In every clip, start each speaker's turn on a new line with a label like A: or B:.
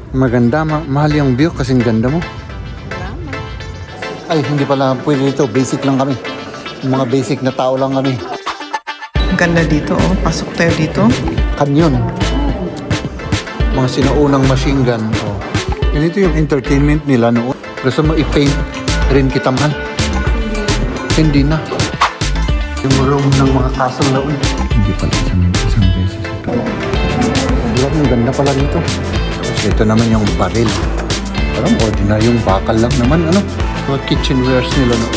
A: Maganda, mahal yung view kasing ganda mo. Ay, hindi pala pwede dito. Basic lang kami. Mga basic na tao lang kami.
B: Ang ganda dito, oh. Pasok tayo dito.
A: Canyon. Mga sinaunang machine gun. Oh. Ganito yung entertainment nila noon. Gusto mo i-paint rin kita mahal? Hindi na. Yung room ng mga castle noon. Hindi pala isang beses ito. Diba, ang ganda pala dito. Tapos ito naman yung baril. Parang ordinary yung bakal lang naman. Ano? Mga kitchenwares nila noon.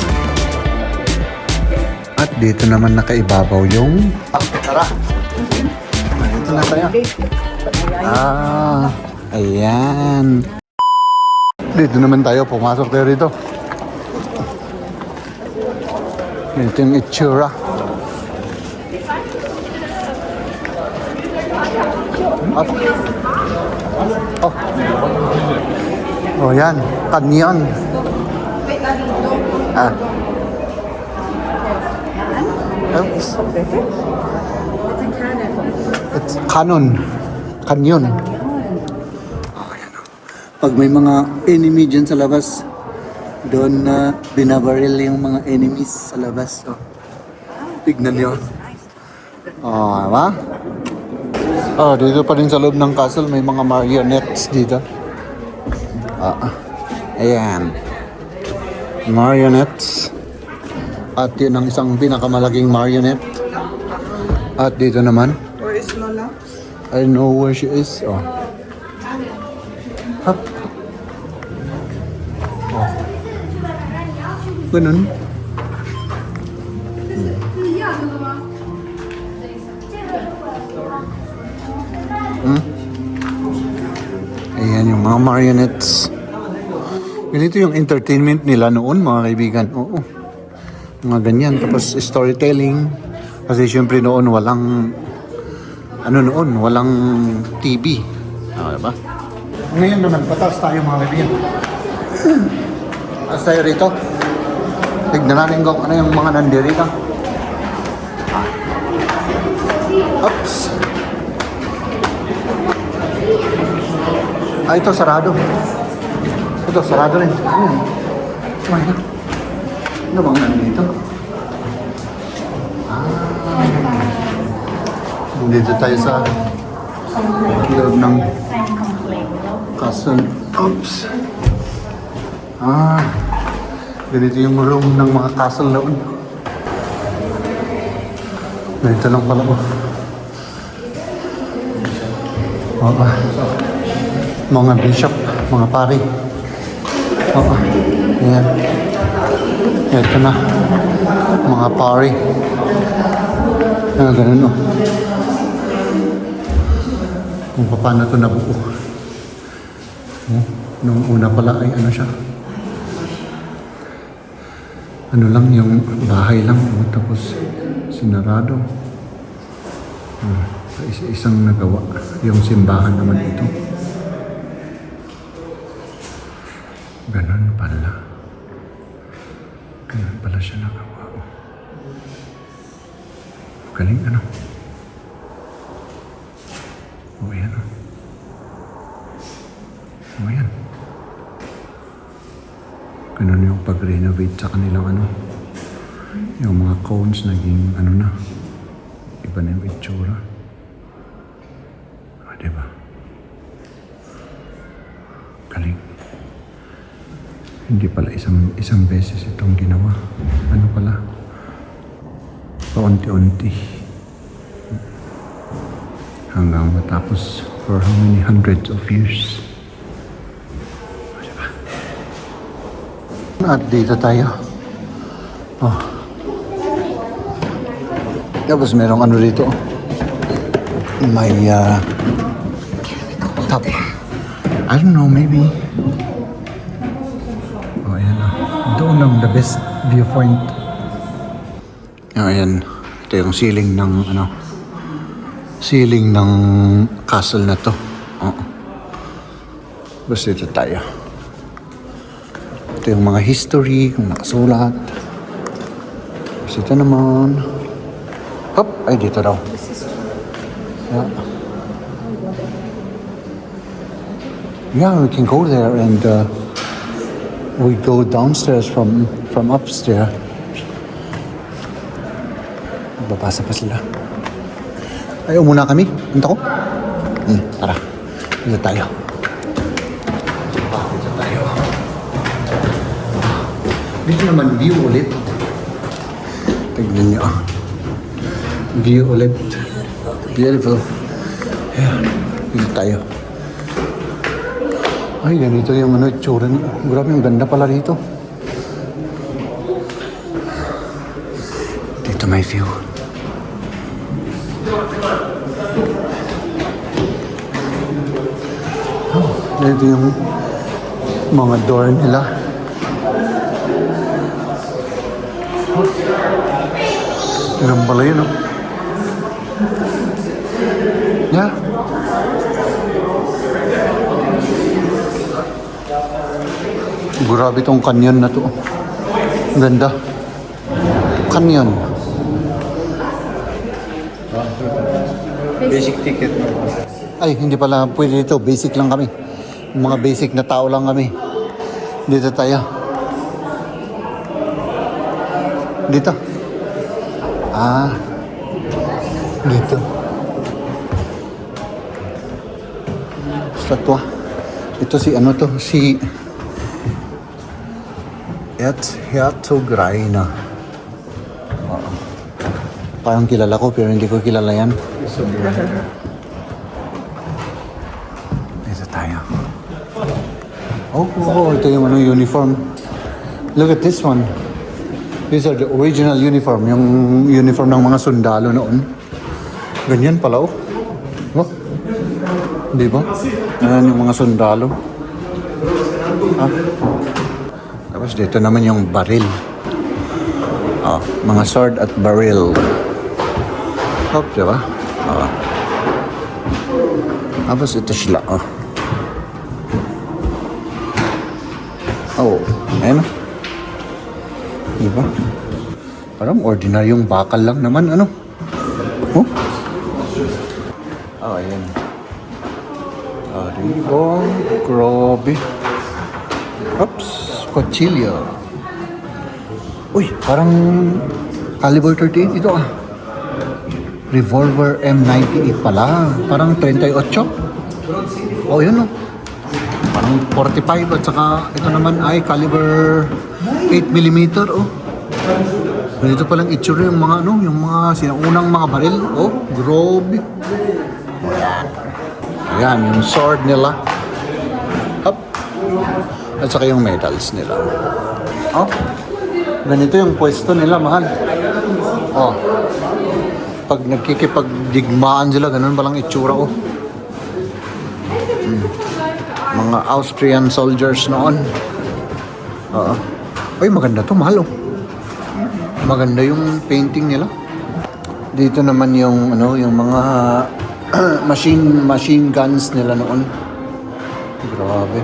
A: At dito naman nakaibabaw yung... Tara! Ito na tayo. Ayan. Dito naman tayo. Pumasok tayo rito. Ito yung itsura. Up. Oh. Oh, yan. Canyon. Oops. It's canon. Canyon. Oh, yan. Pag may mga enemy dyan sa labas, doon na binabaril yung mga enemies sa labas. Oh. Tignan nyo. Oh, diba? Oh, dito pa rin sa loob ng castle, may mga marionettes dito. Ayan. Marionettes. At yun ang isang pinakamalaking marionette. At dito naman.
B: Where is Lola?
A: I don't know where she is. Oh. Hop. Oh. Ganun. Ayan yung mga marionettes. Ganito yung entertainment nila noon, mga kaibigan. Oo. Mga ganyan. Tapos storytelling. Kasi syempre noon walang walang TV. Diba? Ngayon naman, pataas tayo mga kaibigan. Pataas tayo rito. Tignan natin kung ano yung mga nandirito. Oops. Ito sarado. Ito sarado rin. Ayan. Ano bang nandito? Dito tayo sa loob ng castle. Oops. Ganito yung room ng mga castle noon. Ganito lang pala ko. Oo. Mga bishop, mga pari. Oo. Ayan. Ito na. Mga pari. Ganun o. Kung paano ito nabuo. Nung una pala ay ano siya. Ano lang, yung bahay lang. Tapos sinarado. Sa isa-isang nagawa. Yung simbahan naman ito. Ganun pala. Ganun pala siya nagawa. Galing ano. O yan o. O yan. Ganun yung pag-renovate sa kanilang ano. Yung mga cones naging ano na. Iba na yung itsura. Diba? Galing. Hindi pala isang beses itong ginawa. Ano pala? Paunti-unti. Hanggang matapos for how many hundreds of years. Diba? At dito tayo. Oh. Tapos merong ano dito. May top. I don't know, maybe. Oh, ayan na. Doon ang the best viewpoint. Oh, ayan. Ito yung ceiling ng ceiling ng castle na to. Oh. Basta ito tayo. Ito yung mga history, kung nakasulat. Basta ito naman. Hop! Ay, dito daw. Yeah. Yeah, we can go there and we go downstairs from upstairs. Babasa pa sila. Ayaw muna kami. Punta ko. Tara. Dito tayo. Dito tayo. Dito naman view ulit. Tignan nyo. View ulit. Beautiful. Yeah. Dito tayo. Ay, ganito yung itsura niya. Grabe, ang ganda pala dito. Dito may view. Dito yung mga door nila. Ganun pala yun, oh. Yeah. Grabe tong canyon na to. Ganda. Canyon.
C: Basic ticket.
A: Ay, hindi pala pwede dito. Basic lang kami. Mga basic na tao lang kami. Dito tayo. Dito. Ah. Dito. Statwa. Ito si ano to? Si Yatsugraina. Parang kilala ko pero hindi ko kilala yan. Dito tayo. Oh, ito yung ano, uniform. Look at this one. These are the original uniform. Yung uniform ng mga sundalo noon. Ganyan pala, oh. Oh. Di ba? Ayan yung mga sundalo. Ah. Tapos dito naman yung baril. Oh, mga sword at baril. Oh, di ba? Oh. Tapos ito sila, oh. Oh, ayun. Di ba? Parang ordinaryong bakal lang naman, ano? Oh? Oh, ayan. Oh, di ba? Grabe. Oops, cuchillo. Uy, parang caliber 38 ito, ah. Revolver M98 pala. Parang 38. Oh, yun, oh. Parang 45 at saka ito naman ay caliber 8mm, oh. Ganito palang itsura yung mga ano, yung mga sinaunang mga baril. Oh, grabe. Ayan. Ayan, yung sword nila. Up. At saka yung medals nila. Oh. Ganito yung pwesto nila, mahal. Oh. Pag nagkikipagdigmaan sila, ganun palang itsura, oh. Mga Austrian soldiers noon. Oo. Ay, maganda to, mahal, oh. Maganda yung painting nila. Dito naman yung ano, yung mga machine guns nila noon. Grabe.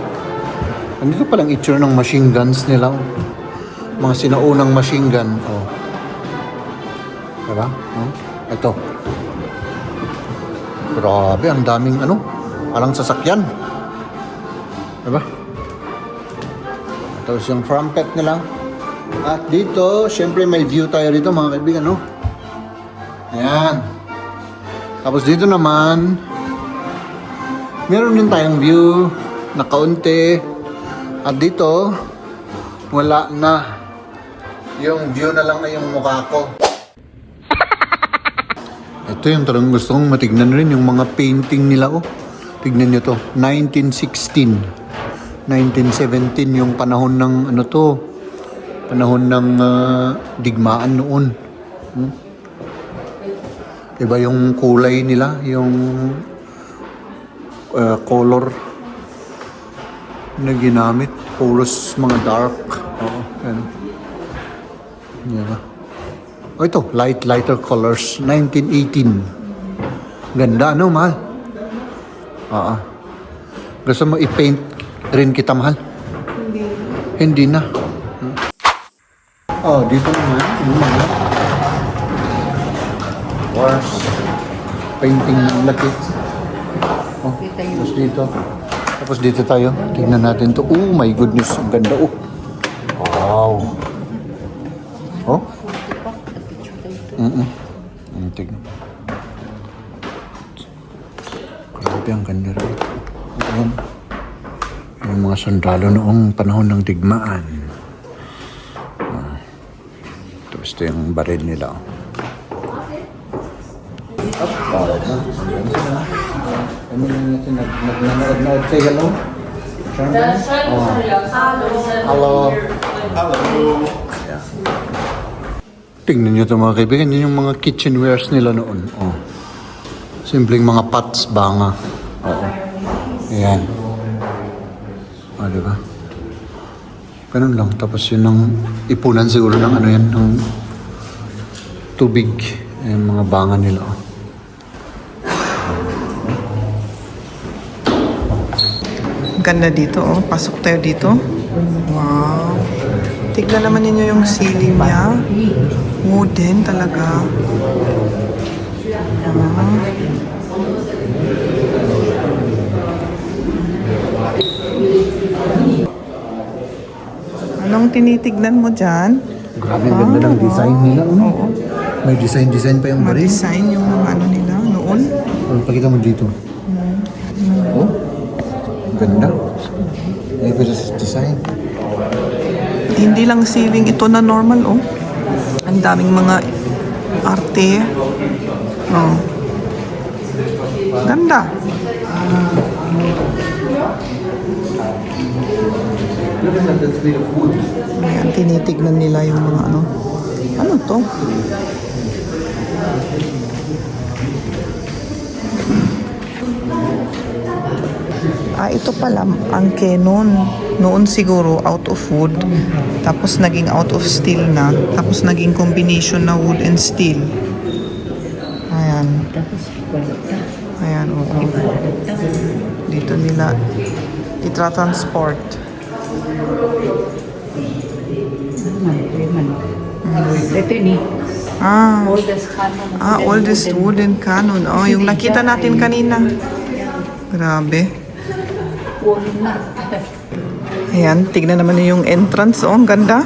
A: Andito palang itsura ng machine guns nila, oh. Mga sinaunang machine gun, oh. Diba? Oh. Ito. Grabe, ang daming ano, parang sasakyan. Diba? Tapos yung trumpet nila. At dito, syempre may view tayo dito, mga kaibigan, no? Ayan. Tapos dito naman, meron din tayong view na kaunti. At dito, wala na. Yung view na lang ay yung mukha ko. Ito yung talagang gusto kong matignan rin, yung mga painting nila, oh. Tignan nyo to, 1916. 1917 yung panahon ng ano to, panahon ng digmaan noon. Diba yung kulay nila, yung color na ginamit, puros mga dark. Oo, yan. Diba? Oh, ito, lighter colors, 1918. Ganda, ano, mahal? Oo. Gusto mo i-paint rin kita, mahal? Hindi na. Oh, dito naman, yung mga wars, painting ng lakit. Oh, tapos dito. Tapos dito tayo. Tingnan natin to. Oh my goodness. Ang ganda oh. Wow. Oh. Tignan. Grabe, ang ganda rin. Ayan. Yung mga sundalo noong panahon ng digmaan. Tapos ito yung baril nila. Ano natin nag say hello? Hello. Yeah. Tingnan nyo ito mga kaibigan. Yun yung mga kitchenwares nila noon. Oh. Simpleng mga pots, banga. Oo. Ayan. O, diba? Ganun lang. Tapos yun ang ipunan siguro ng ano yan, ng tubig. Ayan, mga banga nila. Oh.
B: Ganda dito, oh. Pasok tayo dito. Wow. Tignan naman ninyo yung ceiling niya. Wooden talaga. Anong tinitignan mo dyan?
A: Grabe, ang ganda ng design nila.
B: Oo.
A: May design pa yung baril.
B: Ma-design yung mga ano nila noon.
A: Oh, pakita mo dito. Oh, ang ganda. May design.
B: Hindi lang ceiling ito na normal, oh. Ang daming mga arte. Oh. Ganda. Ayan, tinitignan nila yung mga ano. Ano to? Ito pala ang Canon. Noon siguro out of wood. Tapos naging out of steel na. Tapos naging combination na wood and steel. Ayan. Ayan, oo. Dito nila itra-transport.
C: Ito ni oldest canon.
B: Oldest wooden cannon. Oh, yung nakita natin kanina. Grabe. Ayan, tignan naman niyo yung entrance. Oh, ang ganda.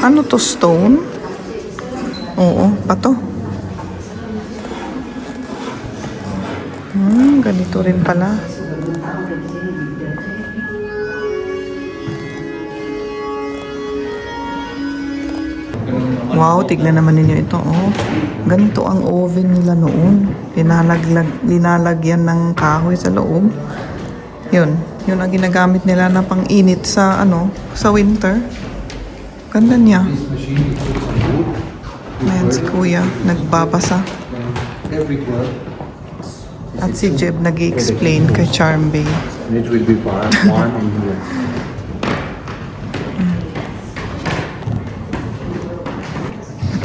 B: Ano to, stone? Oo, pato. Ganito rin pala. Wow, tignan naman ninyo ito. Oh. Ganito ang oven nila noon. Linalagyan ng kahoy sa loob. Yun ang ginagamit nila na pang-init sa sa winter. Ganda niya. Ayan si Kuya, nagbabasa. At si Jeb nag-i-explain kay Charmbay.
A: It will be warm in here.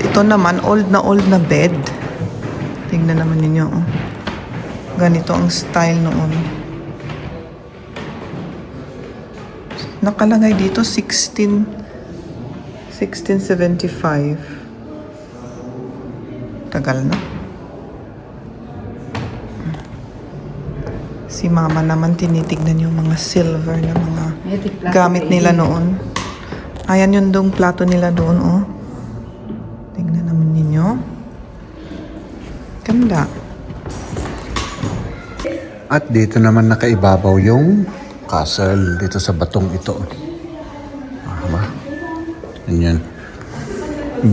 B: Ito naman, old na bed. Tingnan naman ninyo. Oh. Ganito ang style noon. Nakalagay dito 1675. Tagal na. Si Mama naman tinitignan yung mga silver na mga gamit nila noon. Ayan yung dong plato nila doon, oh. Tingnan naman ninyo. Ganda.
A: At dito naman nakaibabaw yung castle dito sa batong ito. Ba? Ganyan.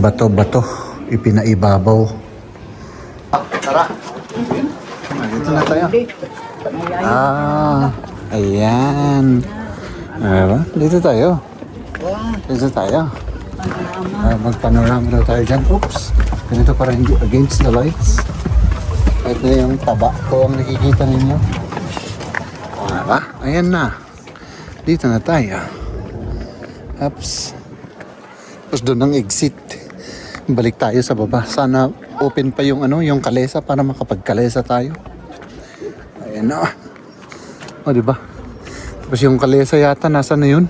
A: Bato-bato. Ipinaibabaw. Tara. Dito na tayo. Ayan. Diba? Dito tayo. Dito tayo. Magpanorama daw tayo dyan. Oops. Ganito para hindi against the lights. Ito yung taba ko ang nakikita ninyo. Diba? Ayan na. Dito na tayo. Oops. Tapos doon ang exit. Balik tayo sa baba. Sana open pa yung yung kalesa para makapagkalesa tayo. Ayan na. O, diba? Tapos yung kalesa yata, nasa na yun?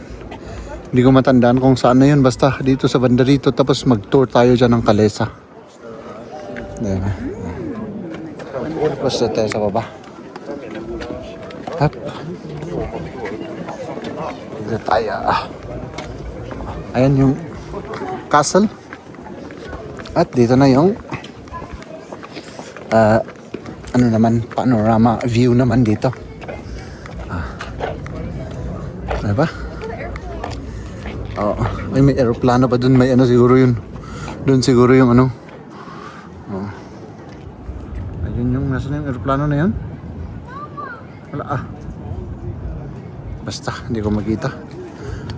A: Hindi ko matandaan kung saan na yun. Basta dito sa banda rito. Tapos mag-tour tayo dyan ng kalesa. Diba? Basta tayo sa baba. Up. Dito tayo. Ayan yung castle. At dito na yung ano naman, panorama view naman dito. Ano ba? Oo. Ay, may aeroplano pa dun. May ano siguro yun. Dun siguro yung ano. Oo. Ayun yung, nasa na yung aeroplano na yun? Wala Basta, hindi ko makita.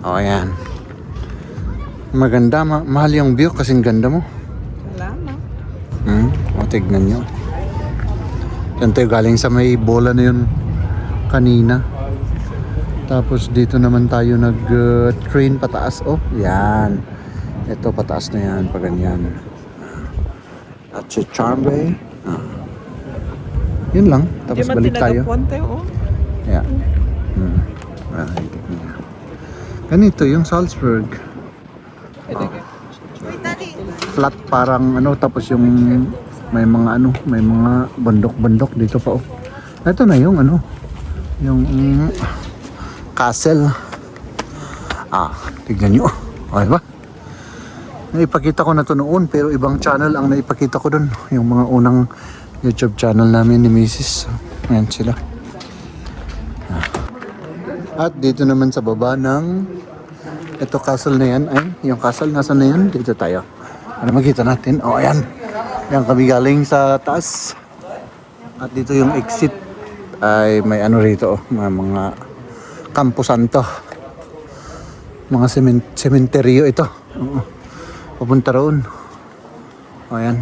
A: O, ayan. Maganda, mahal yung view kasing ganda mo.
B: Salamat.
A: O, tignan nyo. Yan tayo galing sa may bola na yun kanina. Tapos dito naman tayo nag-train pataas. Oh, yan. Ito, pataas na yan, pag ganyan. At si Charmbay. Yun lang. Tapos balik tayo. Yeah. Tignan nyo. Ganito yung Salzburg. Flat parang ano, tapos yung may mga ano, may mga bandok-bandok dito pa. Oh. Ito na yung ano, yung castle. Tignan nyo. Okay ba? Naipakita ko na to noon, pero ibang channel ang naipakita ko dun. Yung mga unang YouTube channel namin ni Mrs. Ayan sila. At dito naman sa baba ng ito castle na yan. Ay, yung castle nasa na yan? Dito tayo. Ano makita natin? Oh, ayan. Yan kami galing sa taas. At dito yung exit ay may ano rito. Mga Campo Santo. Mga sementeryo ito. Papunta roon. O yan.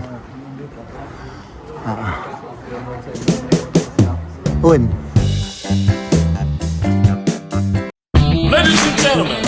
A: Uwin.
D: Ladies and gentlemen,